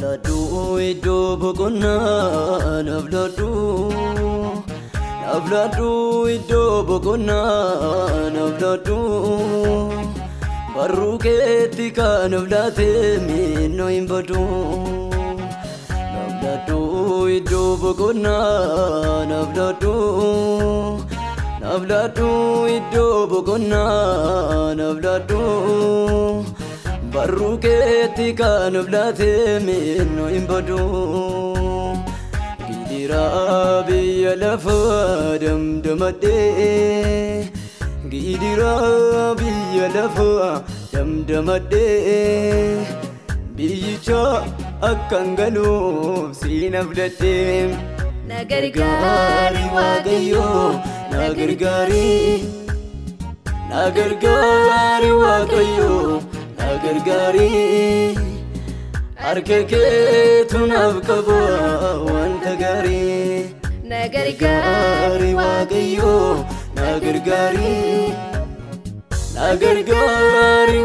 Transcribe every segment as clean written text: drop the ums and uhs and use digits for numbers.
Navladu iddoo boqonnaa navladu iddoo boqonnaa navladu barruu keetti kan navlaate minnoo hin badu navladu iddoo boqonnaa navladu iddoo boqonnaa navladu barruu keetti kan navlaate minnoo hin badu gidira biyya lafaa damdamadhee gidira biyya lafaa damdamadhee biyyicha akkan galuuf siin abdadhee na gargaari Waaqayyoo na gargaari Waaqayyoo na gargaari harka keetu naaf qaba wanta gaarii na gargaari Waaqayyoo na gargaari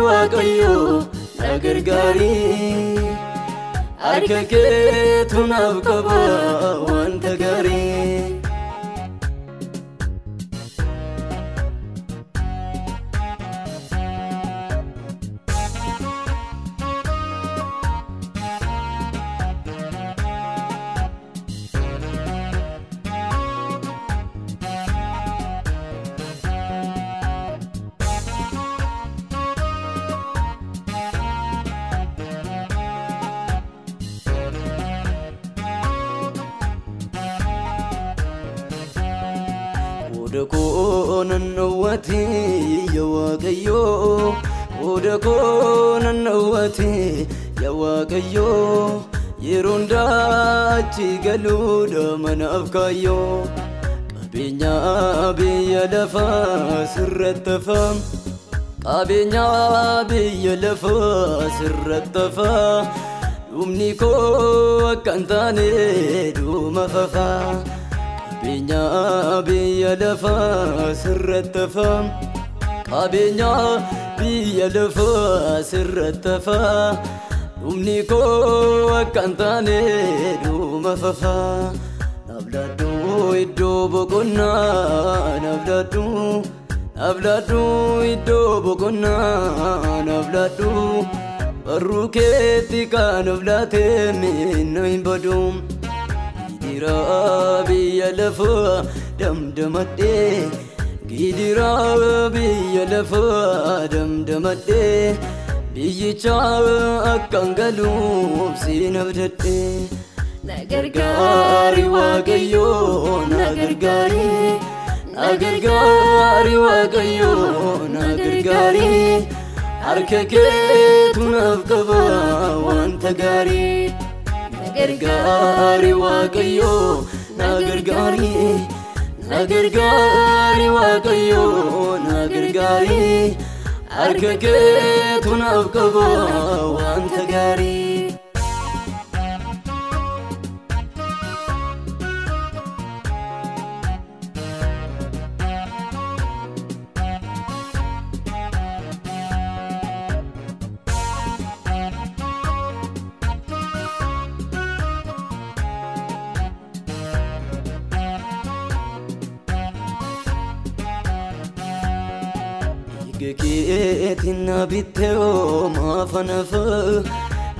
Waaqayyoo na gargaari harka keetu naaf qaba wanta gaarii Odakoonan ya Waaqayyoo odakoonan ya Waaqayyoo yeroon daachi galuudha manaaf kaayyoo qabeenya biyya lafaa sirratti hafaa qabeenya biyya lafaa sirratti hafaa dhumni koo akka hin taane dhuma fafaa qabeenya biyya lafaa sirratti hafaa qabeenya biyya lafaa sirratti hafaa dhumni koo akka hin taane dhuma fafaa navladu iddoo boqonnaa navladu iddoo boqonnaa navladu barruu keetti kan navlaate minnoo hin badu gidira biyya lafaa damdamadhee gidira biyya lafaa damdamadhee biyyicha akkan galuuf siin abdadhee na gargaari Waaqayyoo na gargaari Waaqayyoo na gargaari harka keetu naaf qaba wanta gaarii na gargaari Waaqayyoo na gargaari Waaqayyoo na gargaari harka keetu naaf qaba wanta gaarii Yigekeetina biteo mafanafa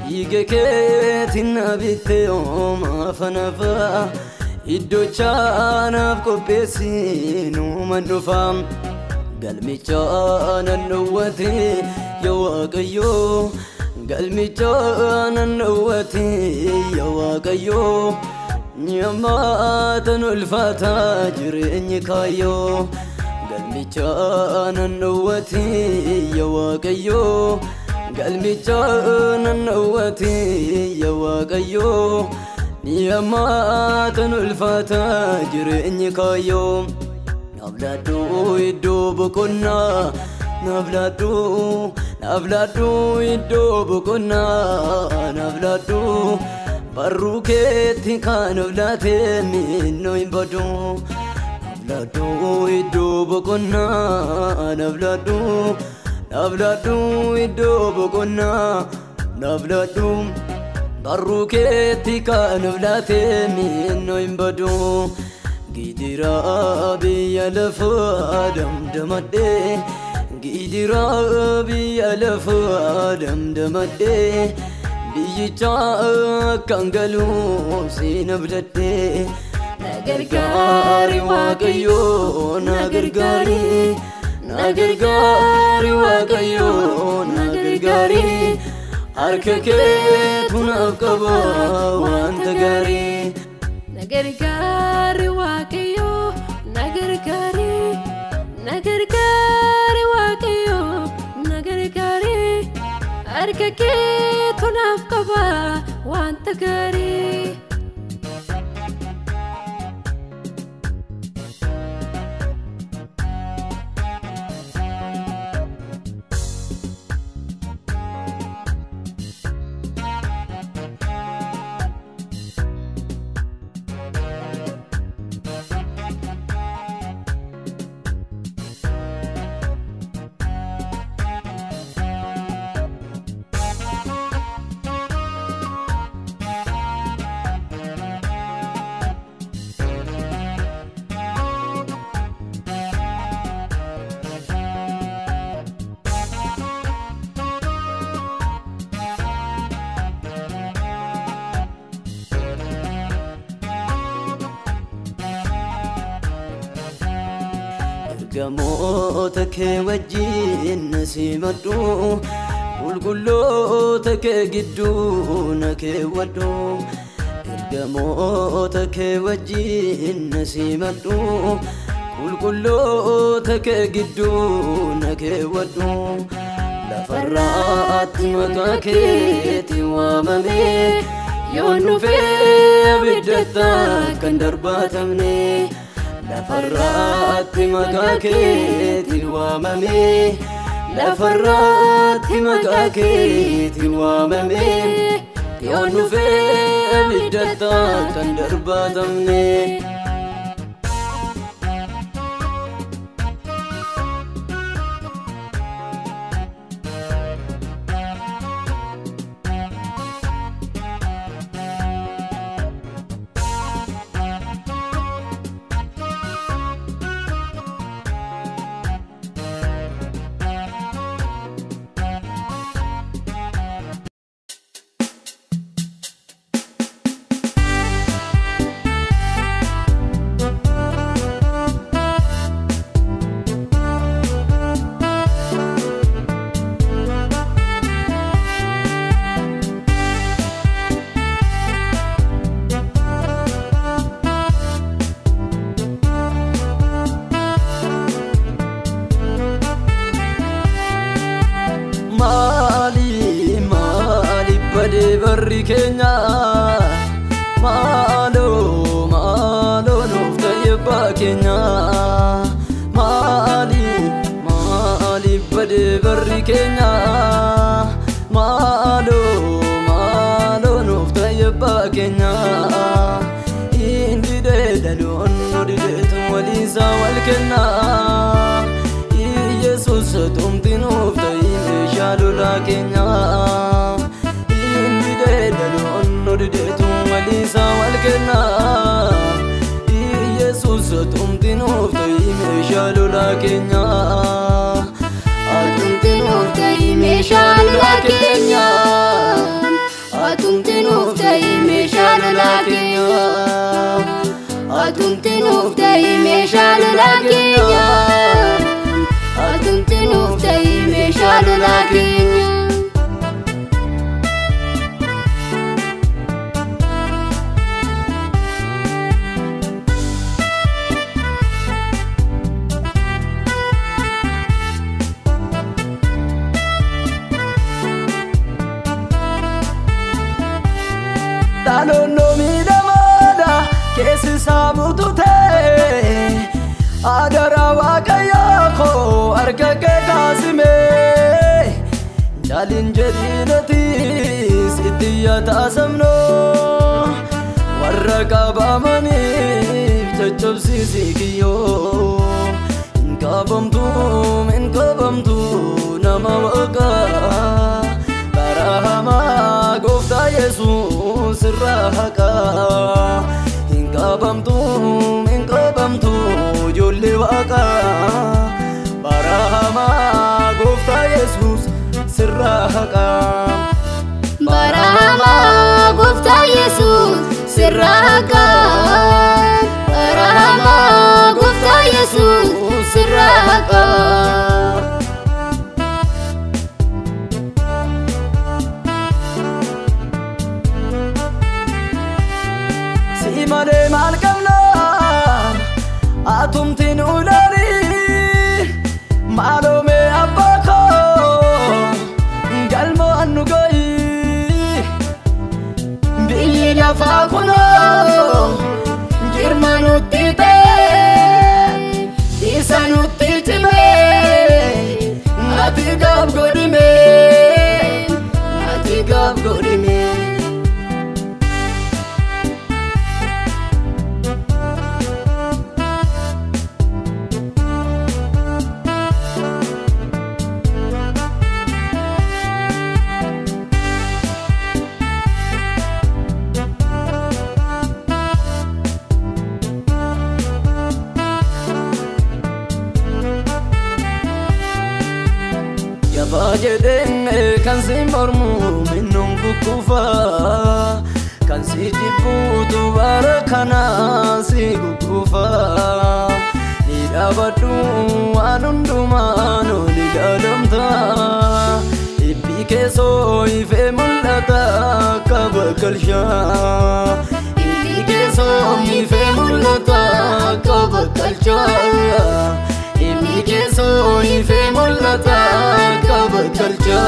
Yigekeetina biteo mafanafa Iddoo chaanaaf qopheessi numan dhufa galmicha nannawwate yaa Waaqayyoo galmicha nannawwate yaa Waaqayyoo nyamaatan ulfaata jireenyi kaayyoo galmicha nannawwate yaa Waaqayyoo galmicha nannawwate yaa Waaqayyoo nyamaatan ulfaata jireenyi kaayyoo navladu iddoo boqonnaa navladu iddoo boqonnaa navladu barruu keetti kan navlaate minnoo hin badu navladu iddoo boqonnaa navladu iddoo boqonnaa navladu Barrukeetti kan uflateenni innoo hin badu gidiraa biyya lafaa damdamadhee gidiraa biyya lafaa damdamadhee biyyicha kan galuuf siin abdadhee na gargaari Waaqayyoo na gargaari Waaqayyoo na gargaari harka keetu naaf qaba wanta gaarii na gargaari Waaqayyoo na gargaari Waaqayyoo na gargaari harka keetu naaf qaba wanta gaarii Gamoota kee wajjin nasimadhu qulqulloota kee gidduu na keewwadhu gamoota kee wajjin nasimadhu qulqulloota kee gidduu na keewwadhu lafarraatti maqaa keetti waamame yoon dhufee abiddatta kan darbaatamne lafarraatti maqaa keetti waamame lafarraatti maqaa keetti waamame yoon dhufee abiddatta kan darbaatamne Maali bade barri keenya maalo nuuf ta'e keenya maali bade barri keenya maalo nuuf ta'e keenya indi deedaloon dideetu waliisa wal kenna Yesus tumti nuuf ta'e meeshaalula keenya inni deedaloon dideetu waliisa wal kenna Yesus tumti nuuf ta'e meeshaalula keenya atumti nuuf ta'e meeshaalula keenya atumti nuuf ta'e meeshaalula keenya atumti nuuf ta'e meeshaalula keenya atumti nuuf ta'e meeshaalula keenya Dalono midamada keessa saamutu ta'e adara Waaqayyoo koo harka kee kaasime jaalin jedhiinatis itti yaatasamno warra qabamaniif caccabsiisi kiyyoo hin qabamtu nama Waaqaa bara hamaa gooftaa Jesus rahaqa Hinkabamtu Jolle waqa Barahama Gofta Jesus rahaqa Barahama Gofta Jesus rahaqa Barahama Gofta Jesus rahaqa Simade malkamna atumtin ulani malome abako galmo anugai biyila fakuno girmanu tite isanu titime natigab godime Bajedeng kan si mormu minum kukufa kan si jibutu barakana si kukufa nidabadu anundumano nidalamta ibbi keso ife mulata kabakalsha ibbi keso ife mulata kabakalsha ibbi keso ife mulata kabakalsha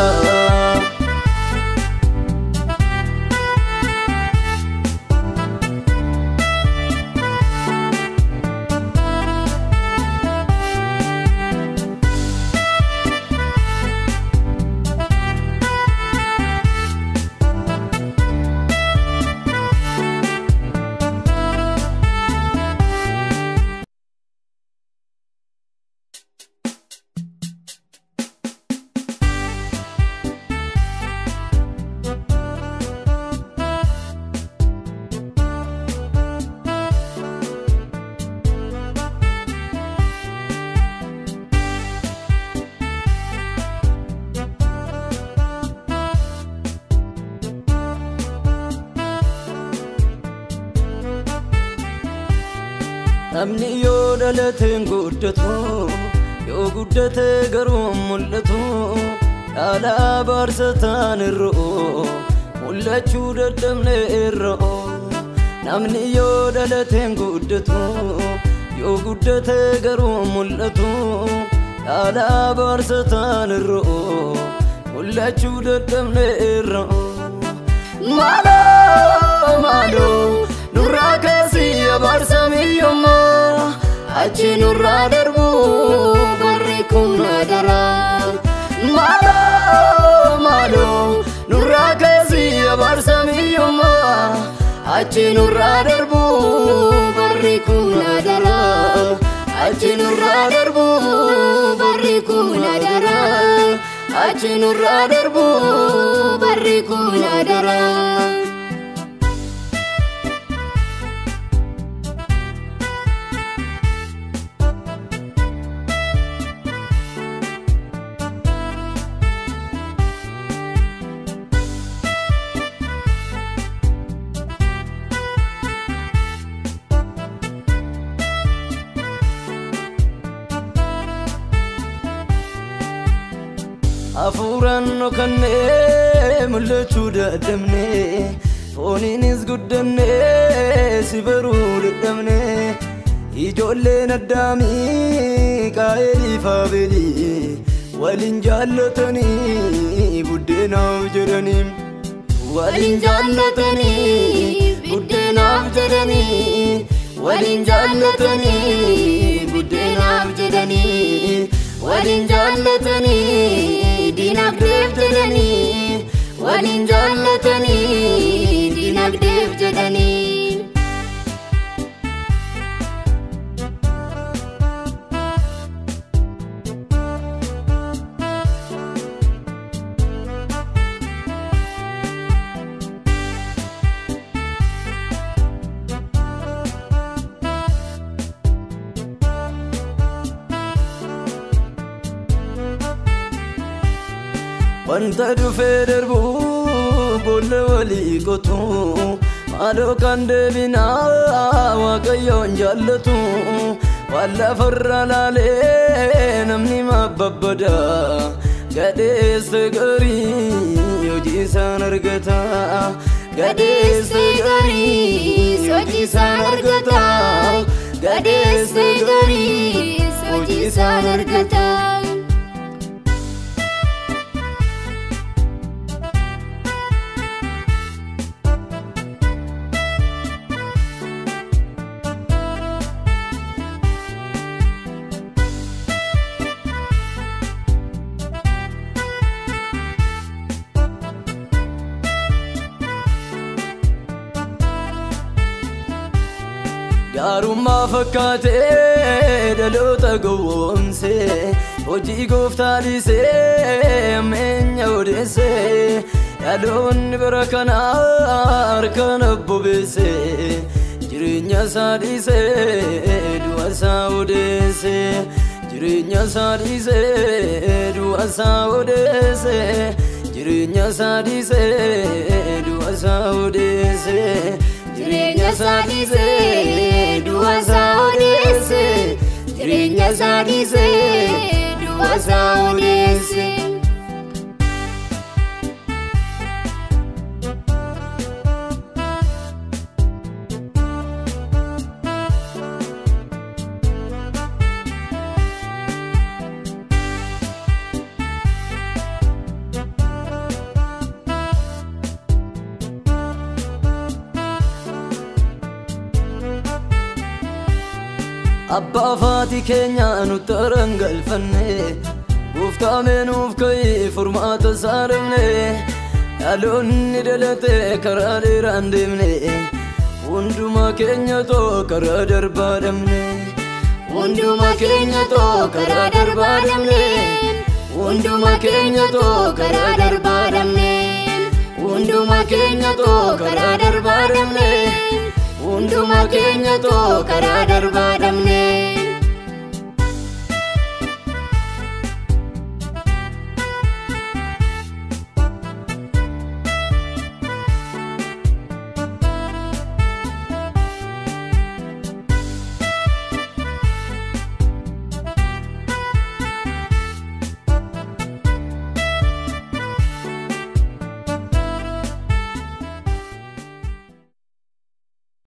Namni yoo dhalateen guddatu yoo guddate garuu mul'atu dhalaa baarsataan irroo mul'achuu dadhabne irroo namni yoo dhalateen guddatu yoo guddate garuu mul'atu dhalaa baarsataan irroo mul'achuu dadhabne irroo Malo nurraa kaasii abaarsamiyyooma achi nurraa darbu barri kun adara Malo nurraa kaasii abaarsamiyyooma achi nurraa darbu barri kun adara achi nurraa darbu barri kun adara achi nurraa darbu barri kun adara Afuran no kanne mul'achuu dadhabne fooniinis guddanne si baruu dadhabne ijoolleen addaamii qaa'elii faabeelii waliin jaallatanii buddeenaaf jedhanii waliin jaallatanii buddeenaaf jedhanii waliin jaallatanii buddeenaaf jedhanii waliin jaallatanii dinagdeef jedhanii waliin jaallatanii dinagdeef jedhanii wanta dhufee darbu boolla walii qotu maaloo kan deebinaa waaqayyoon jaallatu waan lafarra laalee namni mabbabbada gadheessa garii hojii isaan argata gadheessa garii hojii isaan argata gadheessa garii hojii isaan argata. Gaarummaa fakkaatee dhaloota gowwoomsee hojii gooftaa dhiisee ammeenya odeessee dhaloonni bara kanaa harkaan abbobeessee jireenya isaa dhiisee du'a isaa odeessee jireenya isaa dhiisee du'a isaa odeessee jireenya isaa dhiisee du'a isaa odeessee jireenya isaa dhiisee du'a isaa odeessee jireenya isaa dhiisee du'a isaa odeessee. Abbaa faati keenya nutti rangalfanne gooftaa meenuuf ka'ee furmaata saarifne dhaloonni dhalate karaa dheeraan deemne hundumaa keenya too karaa darbaa dhabne hundumaa keenya too karaa darbaa dhabne hundumaa keenya too karaa darbaa dhabne hundumaa keenya too karaa darbaa dhabne hunduma keenya too karaa darbaa dhabne.